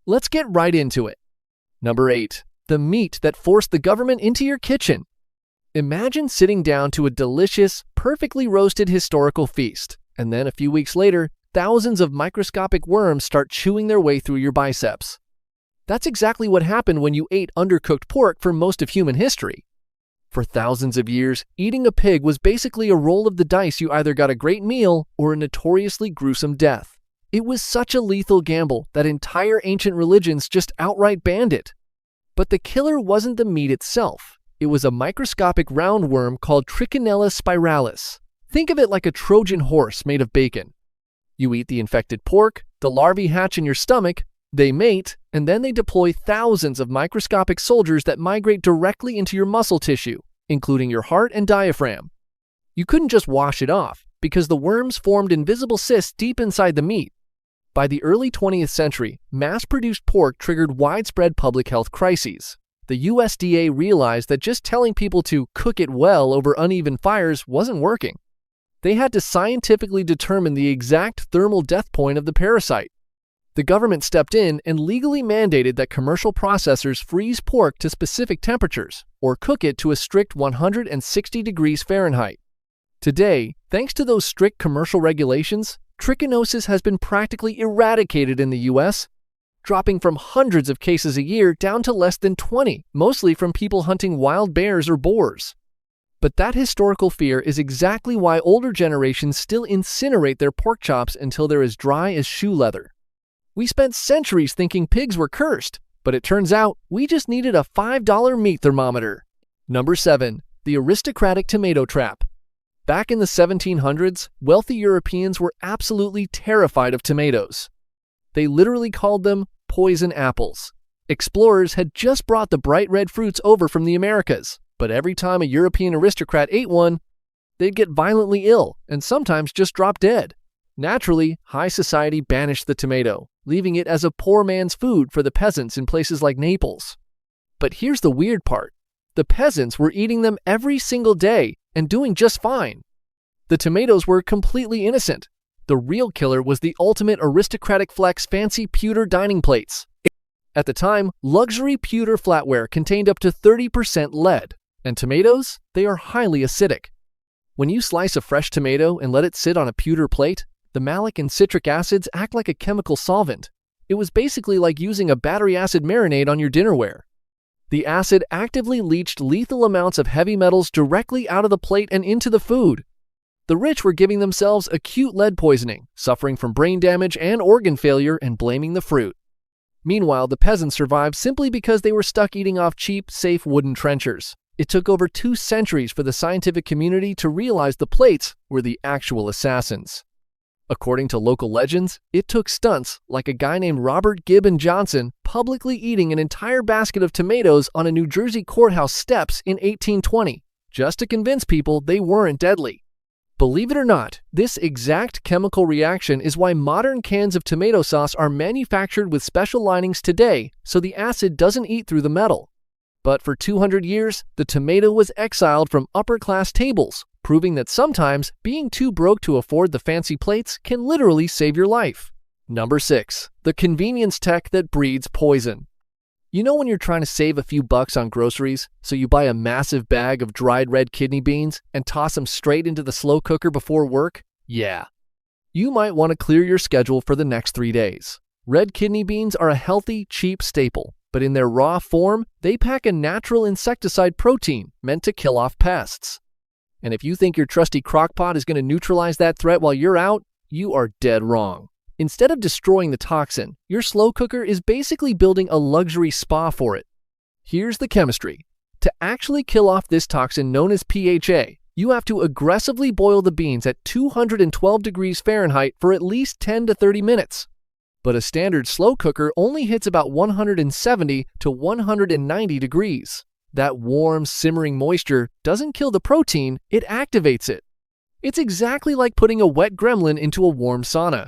Let's get right into it. Number 8. The meat that forced the government into your kitchen. Imagine sitting down to a delicious, perfectly roasted historical feast, and then a few weeks later, thousands of microscopic worms start chewing their way through your biceps. That's exactly what happened when you ate undercooked pork for most of human history. For thousands of years, eating a pig was basically a roll of the dice. You either got a great meal or a notoriously gruesome death. It was such a lethal gamble that entire ancient religions just outright banned it. But the killer wasn't the meat itself. It was a microscopic roundworm called Trichinella spiralis. Think of it like a Trojan horse made of bacon. You eat the infected pork, the larvae hatch in your stomach, they mate, and then they deploy thousands of microscopic soldiers that migrate directly into your muscle tissue, including your heart and diaphragm. You couldn't just wash it off, because the worms formed invisible cysts deep inside the meat. By the early 20th century, mass-produced pork triggered widespread public health crises. The USDA realized that just telling people to cook it well over uneven fires wasn't working. They had to scientifically determine the exact thermal death point of the parasite. The government stepped in and legally mandated that commercial processors freeze pork to specific temperatures or cook it to a strict 160 degrees Fahrenheit. Today, thanks to those strict commercial regulations, trichinosis has been practically eradicated in the US, dropping from hundreds of cases a year down to less than 20, mostly from people hunting wild bears or boars. But that historical fear is exactly why older generations still incinerate their pork chops until they're as dry as shoe leather. We spent centuries thinking pigs were cursed, but it turns out we just needed a $5 meat thermometer. Number 7. The aristocratic tomato trap. Back in the 1700s, wealthy Europeans were absolutely terrified of tomatoes. They literally called them poison apples. Explorers had just brought the bright red fruits over from the Americas, but every time a European aristocrat ate one, they'd get violently ill and sometimes just drop dead. Naturally, high society banished the tomato, leaving it as a poor man's food for the peasants in places like Naples. But here's the weird part. The peasants were eating them every single day and doing just fine. The tomatoes were completely innocent. The real killer was the ultimate aristocratic flex fancy pewter dining plates. At the time, luxury pewter flatware contained up to 30% lead, and tomatoes, they are highly acidic. When you slice a fresh tomato and let it sit on a pewter plate, the malic and citric acids act like a chemical solvent. It was basically like using a battery acid marinade on your dinnerware. The acid actively leached lethal amounts of heavy metals directly out of the plate and into the food. The rich were giving themselves acute lead poisoning, suffering from brain damage and organ failure, and blaming the fruit. Meanwhile, the peasants survived simply because they were stuck eating off cheap, safe wooden trenchers. It took over 2 centuries for the scientific community to realize the plates were the actual assassins. According to local legends, it took stunts like a guy named Robert Gibbon Johnson publicly eating an entire basket of tomatoes on a New Jersey courthouse steps in 1820, just to convince people they weren't deadly. Believe it or not, this exact chemical reaction is why modern cans of tomato sauce are manufactured with special linings today, so the acid doesn't eat through the metal. But for 200 years, the tomato was exiled from upper-class tables, proving that sometimes being too broke to afford the fancy plates can literally save your life. Number 6. The convenience tech that breeds poison. You know when you're trying to save a few bucks on groceries, so you buy a massive bag of dried red kidney beans and toss them straight into the slow cooker before work? Yeah. You might want to clear your schedule for the next 3 days. Red kidney beans are a healthy, cheap staple, but in their raw form, they pack a natural insecticide protein meant to kill off pests. And if you think your trusty crock-pot is going to neutralize that threat while you're out, you are dead wrong. Instead of destroying the toxin, your slow cooker is basically building a luxury spa for it. Here's the chemistry. To actually kill off this toxin known as PHA, you have to aggressively boil the beans at 212 degrees Fahrenheit for at least 10 to 30 minutes. But a standard slow cooker only hits about 170 to 190 degrees. That warm, simmering moisture doesn't kill the protein, it activates it. It's exactly like putting a wet gremlin into a warm sauna.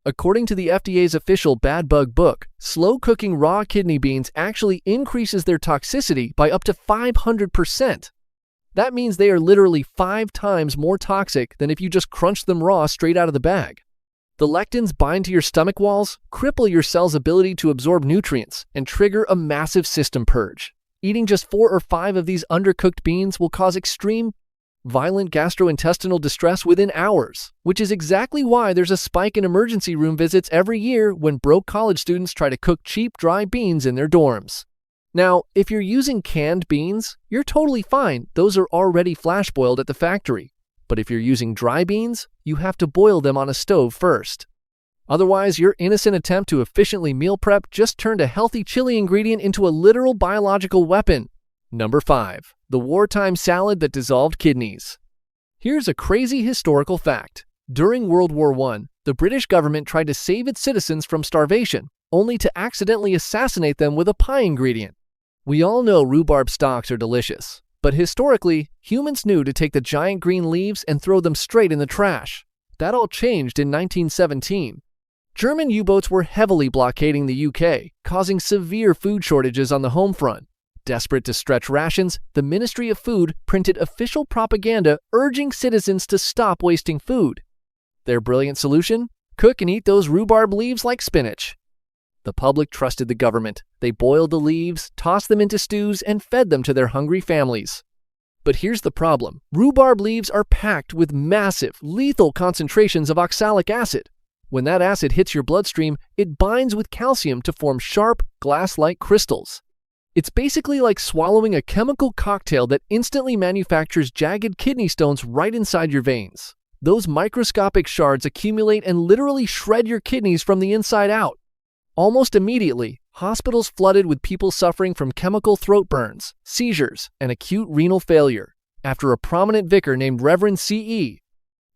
According to the FDA's official Bad Bug book, slow cooking raw kidney beans actually increases their toxicity by up to 500%. That means they are literally 5 times more toxic than if you just crunch them raw straight out of the bag. The lectins bind to your stomach walls, cripple your cell's ability to absorb nutrients, and trigger a massive system purge. Eating just 4 or 5 of these undercooked beans will cause extreme, violent gastrointestinal distress within hours, which is exactly why there's a spike in emergency room visits every year when broke college students try to cook cheap, dry beans in their dorms. Now, if you're using canned beans, you're totally fine. Those are already flash boiled at the factory. But if you're using dry beans, you have to boil them on a stove first. Otherwise, your innocent attempt to efficiently meal prep just turned a healthy chili ingredient into a literal biological weapon. Number 5. The wartime salad that dissolved kidneys. Here's a crazy historical fact. During World War I, the British government tried to save its citizens from starvation, only to accidentally assassinate them with a pie ingredient. We all know rhubarb stalks are delicious, but historically, humans knew to take the giant green leaves and throw them straight in the trash. That all changed in 1917. German U-boats were heavily blockading the UK, causing severe food shortages on the home front. Desperate to stretch rations, the Ministry of Food printed official propaganda urging citizens to stop wasting food. Their brilliant solution? Cook and eat those rhubarb leaves like spinach. The public trusted the government. They boiled the leaves, tossed them into stews, and fed them to their hungry families. But here's the problem. Rhubarb leaves are packed with massive, lethal concentrations of oxalic acid. When that acid hits your bloodstream, it binds with calcium to form sharp, glass-like crystals. It's basically like swallowing a chemical cocktail that instantly manufactures jagged kidney stones right inside your veins. Those microscopic shards accumulate and literally shred your kidneys from the inside out. Almost immediately, hospitals flooded with people suffering from chemical throat burns, seizures, and acute renal failure. After a prominent vicar named Reverend C.E.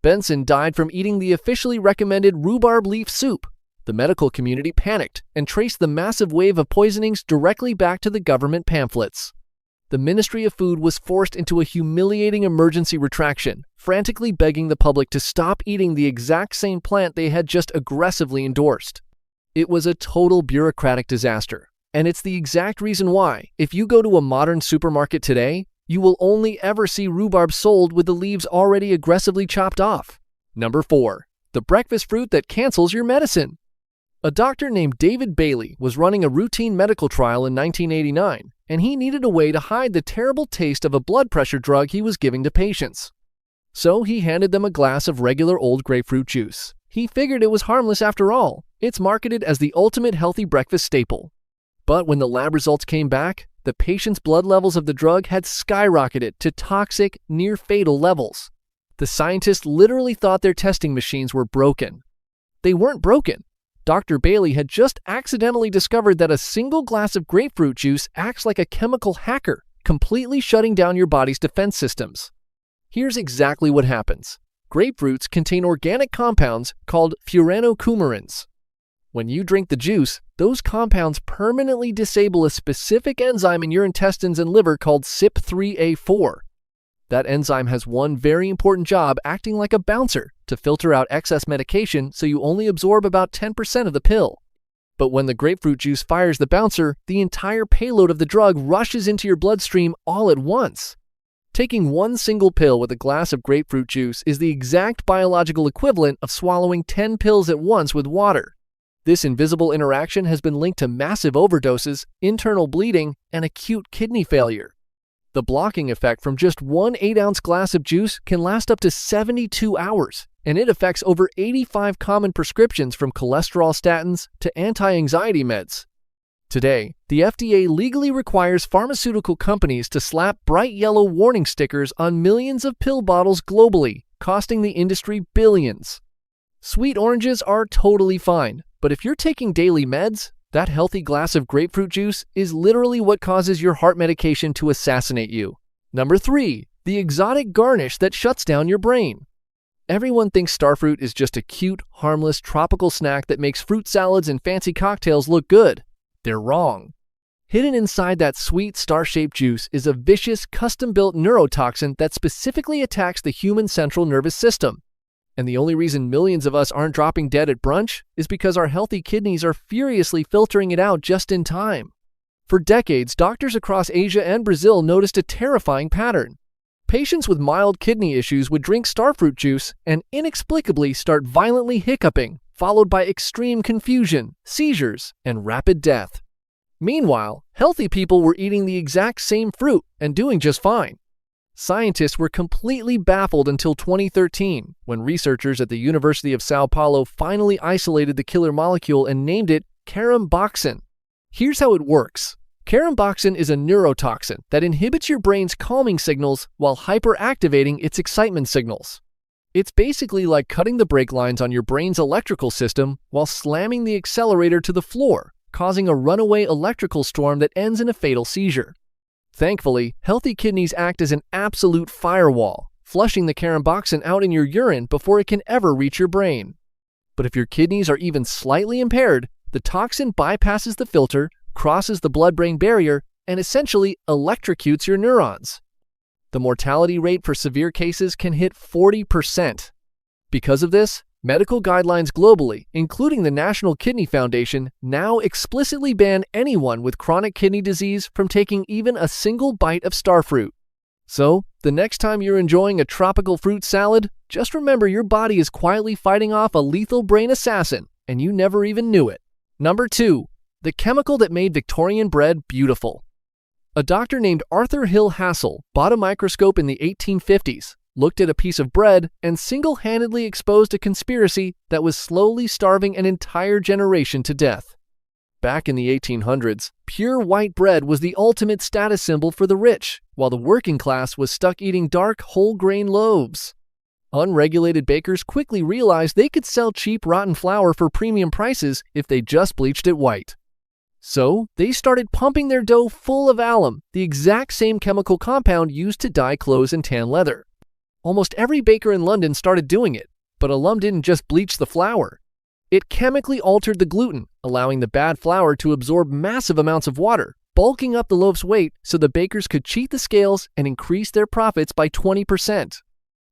Benson died from eating the officially recommended rhubarb leaf soup, the medical community panicked and traced the massive wave of poisonings directly back to the government pamphlets. The Ministry of Food was forced into a humiliating emergency retraction, frantically begging the public to stop eating the exact same plant they had just aggressively endorsed. It was a total bureaucratic disaster, and it's the exact reason why, if you go to a modern supermarket today, you will only ever see rhubarb sold with the leaves already aggressively chopped off. Number 4. The breakfast fruit that cancels your medicine. A doctor named David Bailey was running a routine medical trial in 1989, and he needed a way to hide the terrible taste of a blood pressure drug he was giving to patients. So he handed them a glass of regular old grapefruit juice. He figured it was harmless after all. It's marketed as the ultimate healthy breakfast staple. But when the lab results came back, the patient's blood levels of the drug had skyrocketed to toxic, near-fatal levels. The scientists literally thought their testing machines were broken. They weren't broken. Dr. Bailey had just accidentally discovered that a single glass of grapefruit juice acts like a chemical hacker, completely shutting down your body's defense systems. Here's exactly what happens. Grapefruits contain organic compounds called furanocoumarins. When you drink the juice, those compounds permanently disable a specific enzyme in your intestines and liver called CYP3A4. That enzyme has one very important job, acting like a bouncer to filter out excess medication so you only absorb about 10% of the pill. But when the grapefruit juice fires the bouncer, the entire payload of the drug rushes into your bloodstream all at once. Taking one single pill with a glass of grapefruit juice is the exact biological equivalent of swallowing 10 pills at once with water. This invisible interaction has been linked to massive overdoses, internal bleeding, and acute kidney failure. The blocking effect from just one 8-ounce glass of juice can last up to 72 hours, and it affects over 85 common prescriptions from cholesterol statins to anti-anxiety meds. Today, the FDA legally requires pharmaceutical companies to slap bright yellow warning stickers on millions of pill bottles globally, costing the industry billions. Sweet oranges are totally fine, but if you're taking daily meds, that healthy glass of grapefruit juice is literally what causes your heart medication to assassinate you. Number 3. The exotic garnish that shuts down your brain. Everyone thinks starfruit is just a cute, harmless, tropical snack that makes fruit salads and fancy cocktails look good. They're wrong. Hidden inside that sweet, star-shaped juice is a vicious, custom-built neurotoxin that specifically attacks the human central nervous system. And the only reason millions of us aren't dropping dead at brunch is because our healthy kidneys are furiously filtering it out just in time. For decades, doctors across Asia and Brazil noticed a terrifying pattern. Patients with mild kidney issues would drink starfruit juice and inexplicably start violently hiccuping, followed by extreme confusion, seizures, and rapid death. Meanwhile, healthy people were eating the exact same fruit and doing just fine. Scientists were completely baffled until 2013, when researchers at the University of Sao Paulo finally isolated the killer molecule and named it caramboxin. Here's how it works. Caramboxin is a neurotoxin that inhibits your brain's calming signals while hyperactivating its excitement signals. It's basically like cutting the brake lines on your brain's electrical system while slamming the accelerator to the floor, causing a runaway electrical storm that ends in a fatal seizure. Thankfully, healthy kidneys act as an absolute firewall, flushing the caramboxin out in your urine before it can ever reach your brain. But if your kidneys are even slightly impaired, the toxin bypasses the filter, crosses the blood-brain barrier, and essentially electrocutes your neurons. The mortality rate for severe cases can hit 40%. Because of this, medical guidelines globally, including the National Kidney Foundation, now explicitly ban anyone with chronic kidney disease from taking even a single bite of starfruit. So, the next time you're enjoying a tropical fruit salad, just remember your body is quietly fighting off a lethal brain assassin, and you never even knew it. Number 2. The chemical that made Victorian bread beautiful. A doctor named Arthur Hill Hassel bought a microscope in the 1850s, looked at a piece of bread, and single-handedly exposed a conspiracy that was slowly starving an entire generation to death. Back in the 1800s, pure white bread was the ultimate status symbol for the rich, while the working class was stuck eating dark, whole-grain loaves. Unregulated bakers quickly realized they could sell cheap, rotten flour for premium prices if they just bleached it white. So, they started pumping their dough full of alum, the exact same chemical compound used to dye clothes and tan leather. Almost every baker in London started doing it, but alum didn't just bleach the flour. It chemically altered the gluten, allowing the bad flour to absorb massive amounts of water, bulking up the loaf's weight so the bakers could cheat the scales and increase their profits by 20%.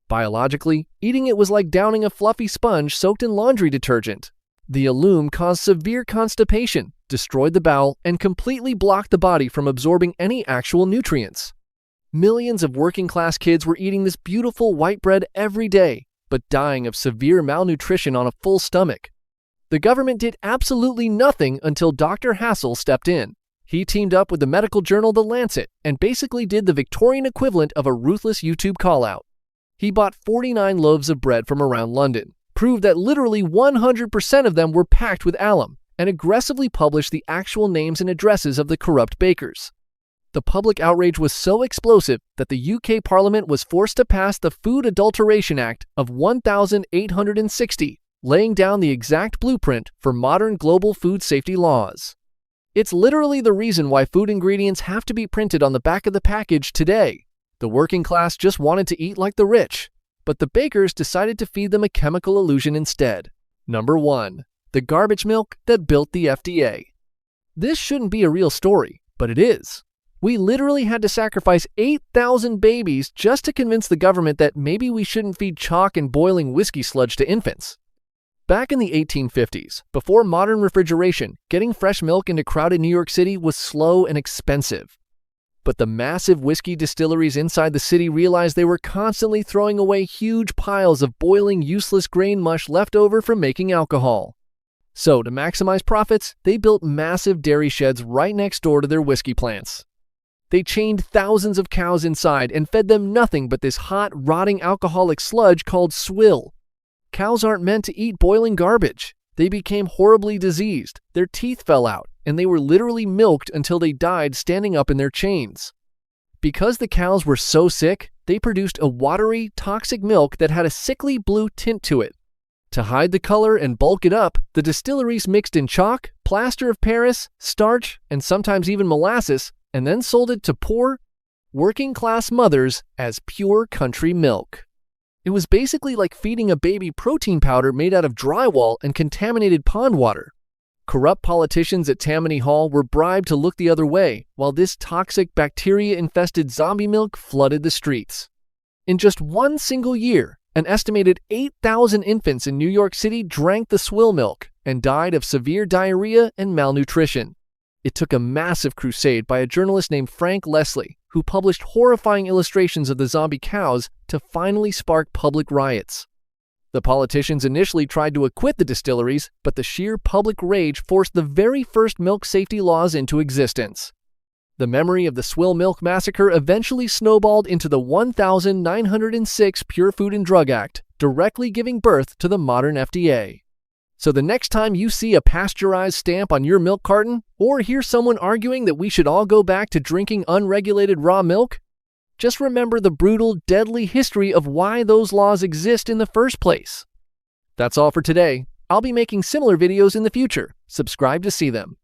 Biologically, eating it was like downing a fluffy sponge soaked in laundry detergent. The alum caused severe constipation, destroyed the bowel, and completely blocked the body from absorbing any actual nutrients. Millions of working-class kids were eating this beautiful white bread every day, but dying of severe malnutrition on a full stomach. The government did absolutely nothing until Dr. Hassel stepped in. He teamed up with the medical journal The Lancet and basically did the Victorian equivalent of a ruthless YouTube call-out. He bought 49 loaves of bread from around London, proved that literally 100% of them were packed with alum, and aggressively published the actual names and addresses of the corrupt bakers. The public outrage was so explosive that the UK Parliament was forced to pass the Food Adulteration Act of 1860, laying down the exact blueprint for modern global food safety laws. It's literally the reason why food ingredients have to be printed on the back of the package today. The working class just wanted to eat like the rich, but the bakers decided to feed them a chemical illusion instead. Number 1. The garbage milk that built the FDA. This shouldn't be a real story, but it is. We literally had to sacrifice 8,000 babies just to convince the government that maybe we shouldn't feed chalk and boiling whiskey sludge to infants. Back in the 1850s, before modern refrigeration, getting fresh milk into crowded New York City was slow and expensive. But the massive whiskey distilleries inside the city realized they were constantly throwing away huge piles of boiling, useless grain mush left over from making alcohol. So, to maximize profits, they built massive dairy sheds right next door to their whiskey plants. They chained thousands of cows inside and fed them nothing but this hot, rotting alcoholic sludge called swill. Cows aren't meant to eat boiling garbage. They became horribly diseased, their teeth fell out, and they were literally milked until they died standing up in their chains. Because the cows were so sick, they produced a watery, toxic milk that had a sickly blue tint to it. To hide the color and bulk it up, the distilleries mixed in chalk, plaster of Paris, starch, and sometimes even molasses, and then sold it to poor, working-class mothers as pure country milk. It was basically like feeding a baby protein powder made out of drywall and contaminated pond water. Corrupt politicians at Tammany Hall were bribed to look the other way, while this toxic, bacteria-infested zombie milk flooded the streets. In just one single year, an estimated 8,000 infants in New York City drank the swill milk and died of severe diarrhea and malnutrition. It took a massive crusade by a journalist named Frank Leslie, who published horrifying illustrations of the zombie cows to finally spark public riots. The politicians initially tried to acquit the distilleries, but the sheer public rage forced the very first milk safety laws into existence. The memory of the Swill Milk Massacre eventually snowballed into the 1906 Pure Food and Drug Act, directly giving birth to the modern FDA. So the next time you see a pasteurized stamp on your milk carton, or hear someone arguing that we should all go back to drinking unregulated raw milk, just remember the brutal, deadly history of why those laws exist in the first place. That's all for today. I'll be making similar videos in the future. Subscribe to see them.